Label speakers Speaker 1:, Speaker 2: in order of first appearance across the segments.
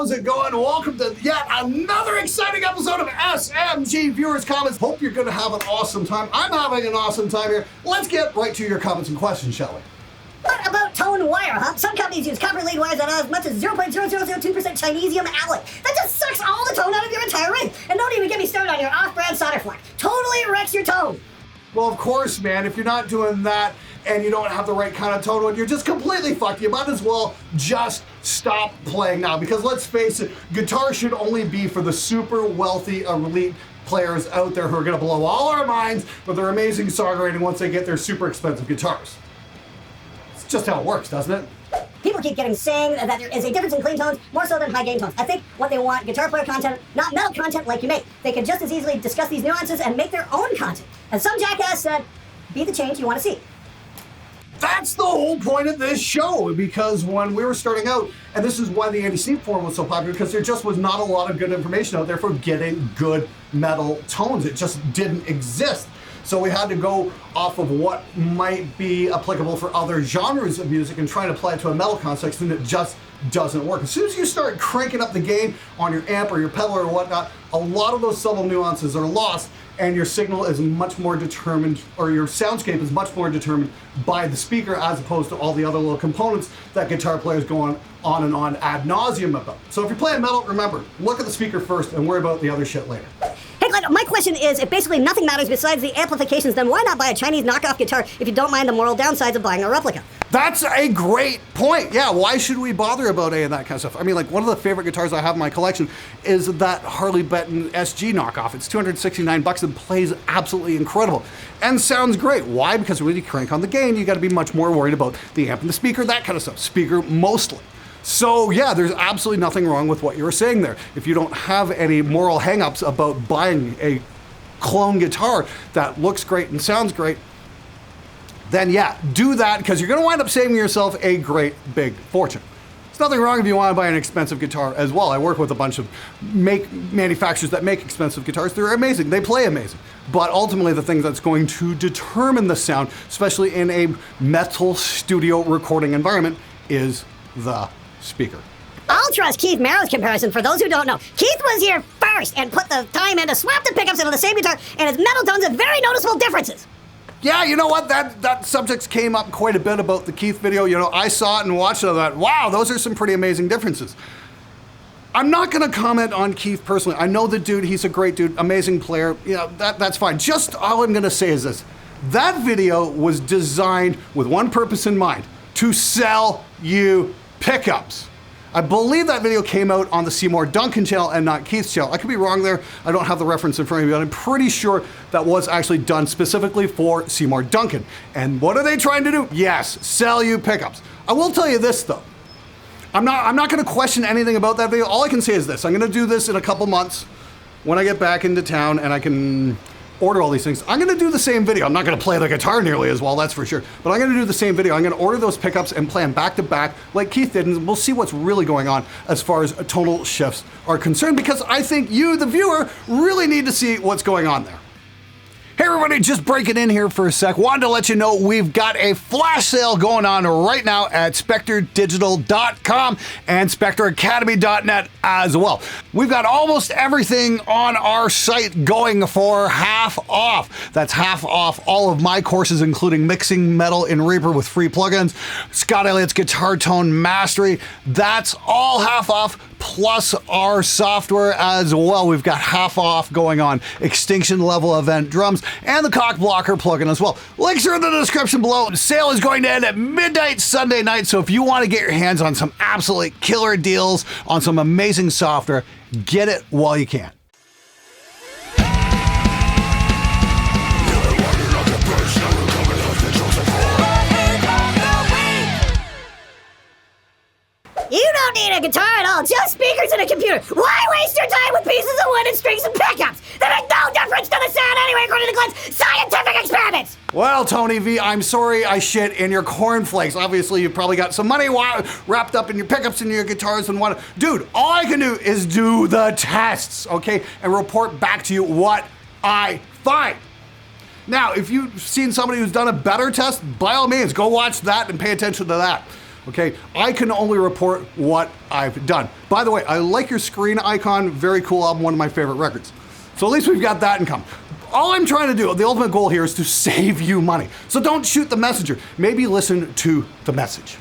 Speaker 1: how's it going? Welcome to yet another exciting episode of SMG Viewers Comments. Hope you're gonna have an awesome time. I'm having an awesome time here. Let's get right to your comments and questions, shall we?
Speaker 2: What about tone wire, huh? Some companies use copper lead wires that have as much as 0.0002% Chinesium alloy. That just sucks all the tone out of your entire ring. And don't even get me started on your off-brand solder flux. Totally wrecks your tone.
Speaker 1: Well, of course, man, if you're not doing that and you don't have the right kind of tone, you're just completely fucked. You might as well just stop playing now, because let's face it, guitar should only be for the super wealthy elite players out there who are gonna blow all our minds with their amazing songwriting once they get their super expensive guitars. It's just how it works, doesn't it?
Speaker 2: People keep saying that there is a difference in clean tones more so than high gain tones. I think what they want, guitar player content, not metal content like you make. They could just as easily discuss these nuances and make their own content. And some jackass said, be the change you want to see.
Speaker 1: That's the whole point of this show, because when we were starting out, and this is why the Andy Steve forum was so popular, because there just was not a lot of good information out there for getting good metal tones. It just didn't exist. So we had to go off of what might be applicable for other genres of music and try to apply it to a metal context, and it just doesn't work. As soon as you start cranking up the gain on your amp or your pedal or whatnot, a lot of those subtle nuances are lost, and your signal is much more determined, or your soundscape is much more determined by the speaker as opposed to all the other little components that guitar players go on and on ad nauseum about. So if you're playing metal, remember, look at the speaker first and worry about the other shit later.
Speaker 2: Hey Glenn, my question is, if basically nothing matters besides the amplifications, then why not buy a Chinese knockoff guitar if you don't mind the moral downsides of buying a replica?
Speaker 1: That's a great point. Yeah, why should we bother about any of that kind of stuff? I mean, like, one of the favorite guitars I have in my collection is that Harley Benton SG knockoff. It's $269 and plays absolutely incredible and sounds great. Why? Because when you crank on the gain, you got to be much more worried about the amp and the speaker, that kind of stuff. Speaker mostly. So yeah, there's absolutely nothing wrong with what you were saying there. If you don't have any moral hang-ups about buying a clone guitar that looks great and sounds great, then yeah, do that, because you're gonna wind up saving yourself a great big fortune. There's nothing wrong if you wanna buy an expensive guitar as well. I work with a bunch of manufacturers that make expensive guitars. They're amazing, they play amazing. But ultimately the thing that's going to determine the sound, especially in a metal studio recording environment, is the speaker.
Speaker 2: I'll trust Keith Merrill's comparison for those who don't know. Keith was here first and put the time in to swap the pickups into the same guitar, and his metal tones have very noticeable differences.
Speaker 1: Yeah, you know what? That subject came up quite a bit about the Keith video. You know, I saw it and watched it and I thought, wow, those are some pretty amazing differences. I'm not gonna comment on Keith personally. I know the dude, he's a great dude, amazing player. You know, that's fine. Just all I'm gonna say is this. That video was designed with one purpose in mind: to sell you pickups. I believe that video came out on the Seymour Duncan channel and not Keith's channel. I could be wrong there. I don't have the reference in front of me, but I'm pretty sure that was actually done specifically for Seymour Duncan. And what are they trying to do? Yes, sell you pickups. I will tell you this though. I'm not gonna question anything about that video. All I can say is this: I'm gonna do this in a couple months when I get back into town and I can order all these things. I'm gonna do the same video. I'm not gonna play the guitar nearly as well, that's for sure, but I'm gonna do the same video. I'm gonna order those pickups and play them back to back like Keith did, and we'll see what's really going on as far as tonal shifts are concerned, because I think you, the viewer, really need to see what's going on there. Hey everybody, just breaking in here for a sec. Wanted to let you know we've got a flash sale going on right now at SpectreDigital.com and SpectreAcademy.net as well. We've got almost everything on our site going for half off. That's half off all of my courses, including mixing metal in Reaper with free plugins, Scott Elliott's Guitar Tone Mastery. That's all half off, plus our software as well. We've got half off going on Extinction Level Event drums and the Cock Blocker plugin as well. Links are in the description below. The sale is going to end at midnight Sunday night, so if you want to get your hands on some absolutely killer deals on some amazing software, get it while you can.
Speaker 2: You don't need a guitar at all, just speakers and a computer. Why waste your time with pieces of wood and strings and pickups? There makes no difference to the sound anyway, according to Glenn's scientific experiments.
Speaker 1: Well, Tony V, I'm sorry I shit in your cornflakes. Obviously, you've probably got some money wrapped up in your pickups and your guitars and what. Dude, all I can do is do the tests, okay? And report back to you what I find. Now, if you've seen somebody who's done a better test, by all means, go watch that and pay attention to that. Okay, I can only report what I've done. By the way, I like your screen icon. Very cool album, one of my favorite records. So at least we've got that in common. All I'm trying to do, the ultimate goal here is to save you money. So don't shoot the messenger. Maybe listen to the message.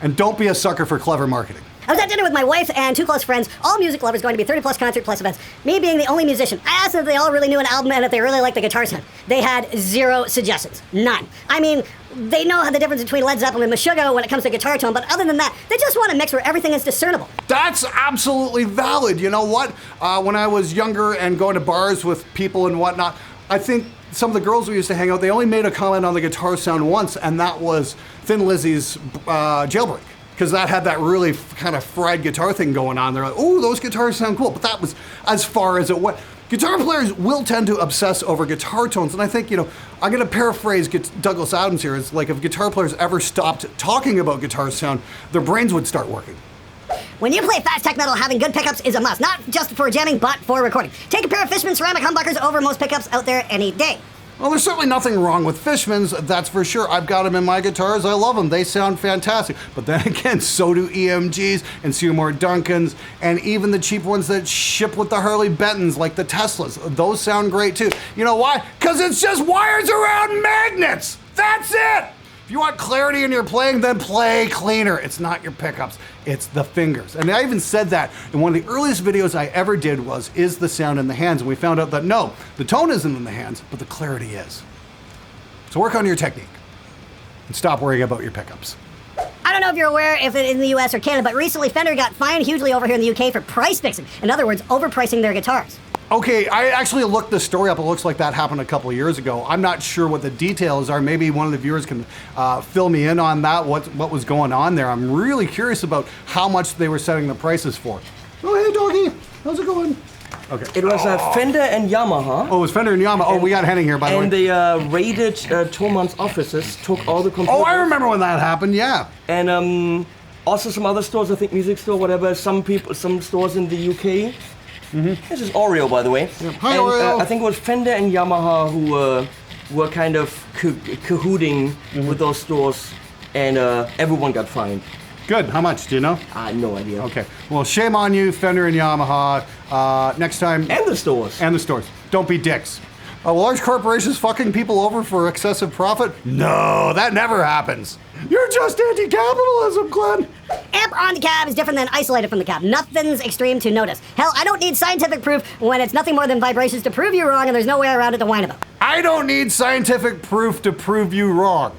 Speaker 1: And don't be a sucker for clever marketing.
Speaker 2: I was at dinner with my wife and 2 close friends, all music lovers, going to be 30-plus concert plus events. Me being the only musician, I asked if they all really knew an album and if they really liked the guitar sound. They had 0 suggestions. None. I mean, they know the difference between Led Zeppelin and Meshuggah when it comes to guitar tone, but other than that, they just want a mix where everything is discernible.
Speaker 1: That's absolutely valid. You know what? When I was younger and going to bars with people and whatnot, I think some of the girls we used to hang out, they only made a comment on the guitar sound once, and that was Thin Lizzy's Jailbreak. Because that had that really kind of fried guitar thing going on. They're like, oh, those guitars sound cool. But that was as far as it went. Guitar players will tend to obsess over guitar tones. And I think, I'm going to paraphrase Douglas Adams here. It's like if guitar players ever stopped talking about guitar sound, their brains would start working.
Speaker 2: When you play fast tech metal, having good pickups is a must. Not just for jamming, but for recording. Take a pair of Fishmans ceramic humbuckers over most pickups out there any day.
Speaker 1: Well, there's certainly nothing wrong with Fishmans, that's for sure. I've got them in my guitars. I love them. They sound fantastic. But then again, so do EMGs and Seymour Duncans and even the cheap ones that ship with the Harley Bentons, like the Teslas. Those sound great too. You know why? Because it's just wires around magnets. That's it. If you want clarity in your playing, then play cleaner. It's not your pickups, it's the fingers. And I even said that in one of the earliest videos I ever did was, is the sound in the hands? And we found out that no, the tone isn't in the hands, but the clarity is. So work on your technique and stop worrying about your pickups.
Speaker 2: I don't know if you're aware if it in the US or Canada, but recently Fender got fined hugely over here in the UK for price fixing. In other words, overpricing their guitars.
Speaker 1: Okay, I actually looked this story up. It looks like that happened a couple of years ago. I'm not sure what the details are. Maybe one of the viewers can fill me in on that, what was going on there. I'm really curious about how much they were setting the prices for. Oh, hey, doggy. How's it going? Okay.
Speaker 3: It was Fender and Yamaha.
Speaker 1: Oh, it was Fender and Yamaha. Oh, we got Henning here, by the way.
Speaker 3: And the raided Thomann's offices took all the computers.
Speaker 1: Oh, I remember when that happened, yeah.
Speaker 3: And also some other stores, I think music store, whatever, some stores in the UK. Mm-hmm. This is Oreo, by the way.
Speaker 1: Yep. Hi, Oreo.
Speaker 3: I think it was Fender and Yamaha who were kind of cahooting with those stores, and everyone got fined.
Speaker 1: Good. How much? Do you know?
Speaker 3: No idea.
Speaker 1: Okay. Well, shame on you, Fender and Yamaha. Next time.
Speaker 3: And the stores.
Speaker 1: And the stores. Don't be dicks. Large corporations fucking people over for excessive profit? No, that never happens. You're just anti-capitalism, Glenn.
Speaker 2: Amp on the cab is different than isolated from the cab. Nothing's extreme to notice. Hell, I don't need scientific proof when it's nothing more than vibrations to prove you wrong and there's no way around it to whine about.
Speaker 1: I don't need scientific proof to prove you wrong.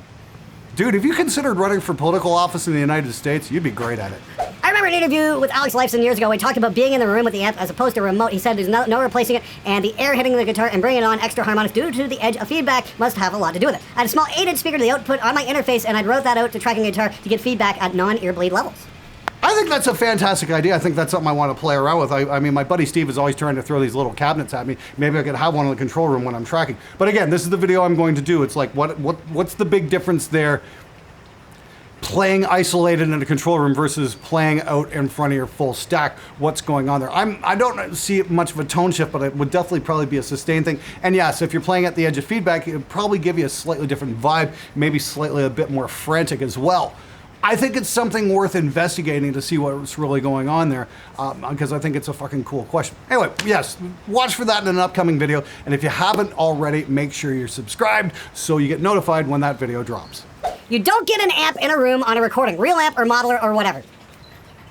Speaker 1: Dude, if you considered running for political office in the United States, you'd be great at it.
Speaker 2: I remember an interview with Alex Lifeson years ago. We talked about being in the room with the amp as opposed to remote. He said there's no replacing it, and the air hitting the guitar and bringing on extra harmonics due to the edge of feedback must have a lot to do with it. I had a small 8-inch speaker to the output on my interface, and I'd route that out to tracking a guitar to get feedback at non-ear bleed levels.
Speaker 1: I think that's a fantastic idea. I think that's something I want to play around with. I mean, my buddy Steve is always trying to throw these little cabinets at me. Maybe I could have one in the control room when I'm tracking. But again, this is the video I'm going to do. It's like, what's the big difference there? Playing isolated in a control room versus playing out in front of your full stack. What's going on there? I don't see much of a tone shift, but it would definitely probably be a sustained thing. And yes, if you're playing at the edge of feedback, it would probably give you a slightly different vibe, maybe slightly a bit more frantic as well. I think it's something worth investigating to see what's really going on there, because I think it's a fucking cool question. Anyway, yes, watch for that in an upcoming video. And if you haven't already, make sure you're subscribed so you get notified when that video drops.
Speaker 2: You don't get an amp in a room on a recording, real amp or modeler or whatever.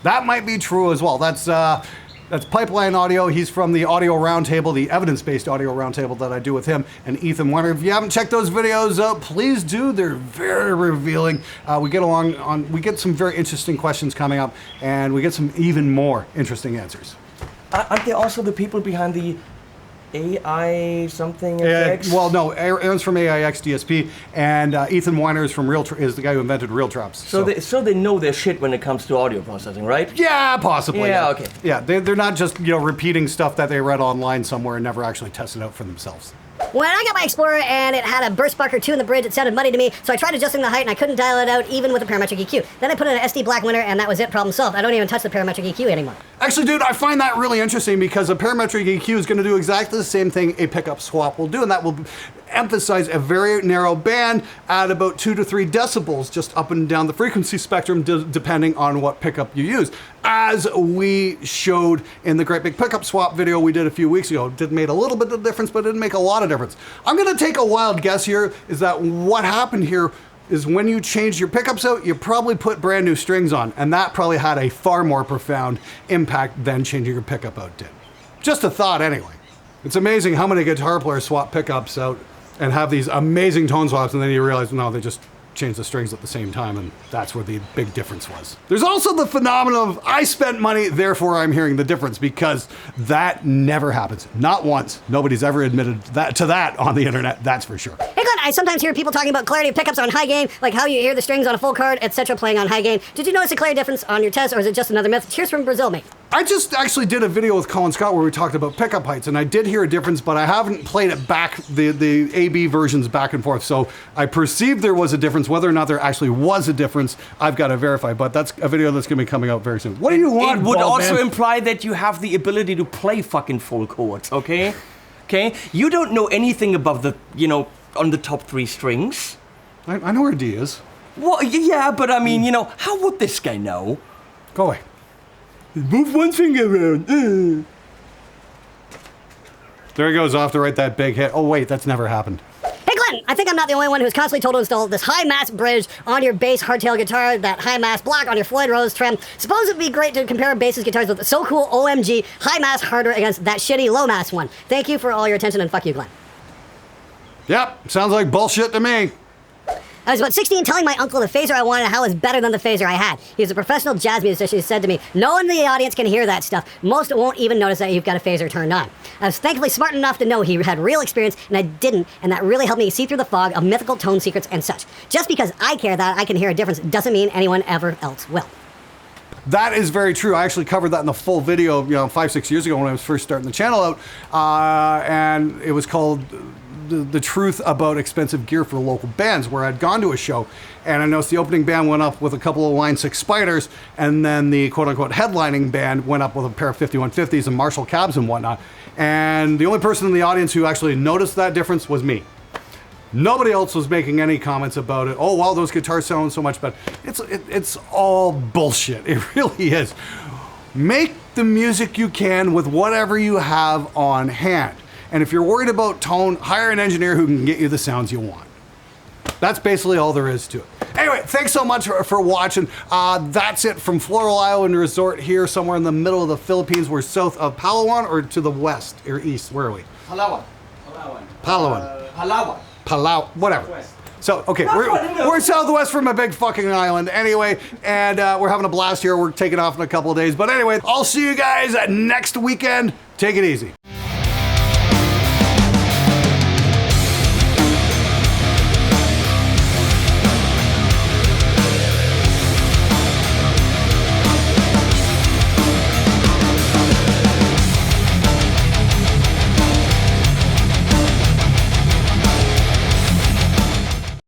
Speaker 1: That might be true as well. That's Pipeline Audio. He's from the Audio Roundtable, the evidence-based Audio Roundtable that I do with him and Ethan Weiner. If you haven't checked those videos out, please do. They're very revealing. We get some very interesting questions coming up, and we get some even more interesting answers.
Speaker 3: Aren't they also the people behind the AI something FX?
Speaker 1: Well, no, Aaron's from AIX DSP, and Ethan Weiner is from is the guy who invented Real Traps.
Speaker 3: So they know their shit when it comes to audio processing, right?
Speaker 1: Yeah, possibly.
Speaker 3: Yeah, okay.
Speaker 1: Yeah, they're not just repeating stuff that they read online somewhere and never actually tested out for themselves.
Speaker 2: When I got my Explorer and it had a burst spark or two in the bridge, it sounded muddy to me, so I tried adjusting the height and I couldn't dial it out even with a parametric EQ. Then I put in an SD Black Winner and that was it, problem solved. I don't even touch the parametric EQ anymore. Actually,
Speaker 1: dude, I find that really interesting because a parametric EQ is going to do exactly the same thing a pickup swap will do, and that will emphasize a very narrow band at about 2 to 3 decibels, just up and down the frequency spectrum, depending on what pickup you use. As we showed in the Great Big Pickup Swap video we did a few weeks ago. It did make a little bit of difference, but it didn't make a lot of difference. I'm gonna take a wild guess here, is that what happened here is when you changed your pickups out, you probably put brand new strings on, and that probably had a far more profound impact than changing your pickup out did. Just a thought anyway. It's amazing how many guitar players swap pickups out and have these amazing tone swaps, and then you realize, no, they just changed the strings at the same time, and that's where the big difference was. There's also the phenomenon of I spent money, therefore I'm hearing the difference, because that never happens. Not once. Nobody's ever admitted to that on the internet, that's for sure.
Speaker 2: Hey Glenn, I sometimes hear people talking about clarity of pickups on high gain, like how you hear the strings on a full card, etc. playing on high gain. Did you notice a clear difference on your test, or is it just another myth? Cheers from Brazil, mate.
Speaker 1: I just actually did a video with Colin Scott where we talked about pickup heights, and I did hear a difference, but I haven't played it back, the A-B versions back and forth, so I perceived there was a difference. Whether or not there actually was a difference, I've got to verify, but that's a video that's going to be coming out very soon. What do you want,
Speaker 3: It would
Speaker 1: bald
Speaker 3: also
Speaker 1: man?
Speaker 3: imply that you have the ability to play fucking full chords, okay? Okay? You don't know anything about the, on the top 3 strings.
Speaker 1: I know where D is.
Speaker 3: Well, yeah, but I mean, how would this guy know?
Speaker 1: Go away. Move one finger around. There he goes off to write that big hit. Oh wait, that's never happened.
Speaker 2: Hey Glenn, I think I'm not the only one who's constantly told to install this high mass bridge on your bass hardtail guitar, that high mass block on your Floyd Rose trim. Suppose it'd be great to compare bassist guitars with the so cool OMG high mass harder against that shitty low mass one. Thank you for all your attention, and fuck you, Glenn.
Speaker 1: Yep, sounds like bullshit to me.
Speaker 2: I was about 16 telling my uncle the phaser I wanted how was better than the phaser I had. He was a professional jazz musician who said to me, no one in the audience can hear that stuff. Most won't even notice that you've got a phaser turned on. I was thankfully smart enough to know he had real experience, and I didn't, and that really helped me see through the fog of mythical tone secrets and such. Just because I care that I can hear a difference doesn't mean anyone ever else will.
Speaker 1: That is very true. I actually covered that in the full video, 5-6 years ago when I was first starting the channel out, and it was called the truth about expensive gear for local bands, where I'd gone to a show and I noticed the opening band went up with a couple of Line 6 Spiders, and then the quote-unquote headlining band went up with a pair of 5150s and Marshall cabs and whatnot, and the only person in the audience who actually noticed that difference was me. Nobody else was making any comments about it. Oh wow, those guitars sound so much better. It's all bullshit. It really is. Make the music you can with whatever you have on hand. And if you're worried about tone, hire an engineer who can get you the sounds you want. That's basically all there is to it. Anyway, thanks so much for watching. That's it from Floral Island Resort here, somewhere in the middle of the Philippines. We're south of Palawan, or to the west or east. Where are we?
Speaker 3: Palawan.
Speaker 1: Palawan.
Speaker 3: Palawan.
Speaker 1: Whatever.
Speaker 3: West.
Speaker 1: So, okay, we're southwest from a big fucking island anyway, and we're having a blast here. We're taking off in a couple of days. But anyway, I'll see you guys next weekend. Take it easy.